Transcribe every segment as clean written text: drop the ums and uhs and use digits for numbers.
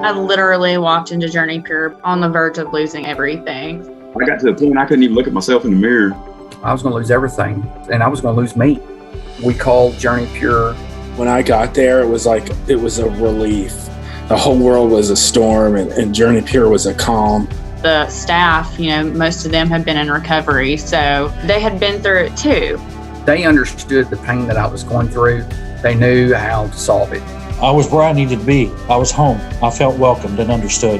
I literally walked into JourneyPure on the verge of losing everything. I got to the point I couldn't even look at myself in the mirror. I was going to lose everything, and I was going to lose me. We called JourneyPure. When I got there, it was a relief. The whole world was a storm, and JourneyPure was a calm. The staff, most of them had been in recovery, so they had been through it too. They understood the pain that I was going through. They knew how to solve it. I was where I needed to be. I was home. I felt welcomed and understood.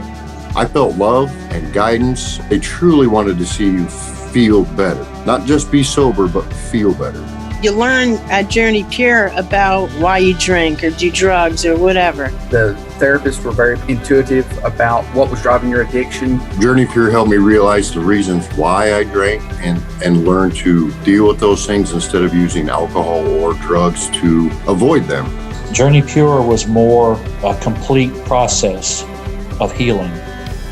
I felt love and guidance. They truly wanted to see you feel better. Not just be sober, but feel better. You learn at JourneyPure about why you drink or do drugs or whatever. The therapists were very intuitive about what was driving your addiction. JourneyPure helped me realize the reasons why I drank and learn to deal with those things instead of using alcohol or drugs to avoid them. JourneyPure was more a complete process of healing.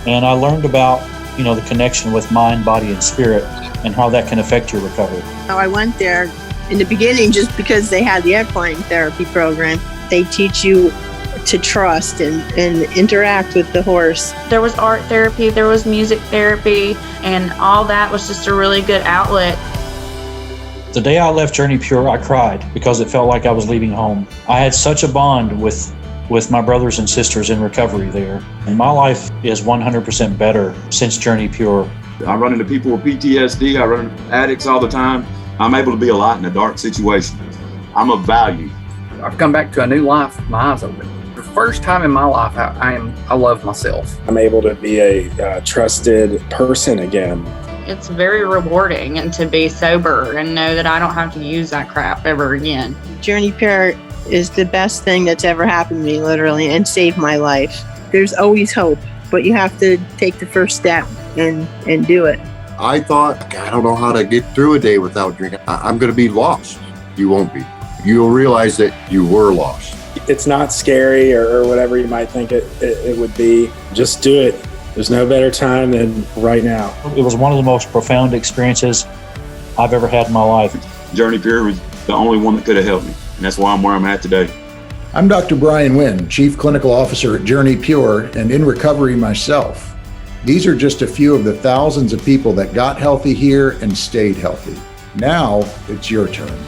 And I learned about, the connection with mind, body, and spirit and how that can affect your recovery. I went there in the beginning just because they had the equine therapy program. They teach you to trust and interact with the horse. There was art therapy, there was music therapy, and all that was just a really good outlet. The day I left JourneyPure, I cried because it felt like I was leaving home. I had such a bond with my brothers and sisters in recovery there. And my life is 100% better since JourneyPure. I run into people with PTSD. I run into addicts all the time. I'm able to be a light in a dark situation. I'm of value. I've come back to a new life with my eyes open. The first time in my life, I love myself. I'm able to be a trusted person again. It's very rewarding and to be sober and know that I don't have to use that crap ever again. JourneyPure is the best thing that's ever happened to me, literally, and saved my life. There's always hope, but you have to take the first step and do it. I thought, I don't know how to get through a day without drinking. I'm going to be lost. You won't be. You'll realize that you were lost. It's not scary or whatever you might think it would be. Just do it. There's no better time than right now. It was one of the most profound experiences I've ever had in my life. JourneyPure was the only one that could have helped me, and that's why I'm where I'm at today. I'm Dr. Brian Wynn, Chief Clinical Officer at JourneyPure and in recovery myself. These are just a few of the thousands of people that got healthy here and stayed healthy. Now it's your turn.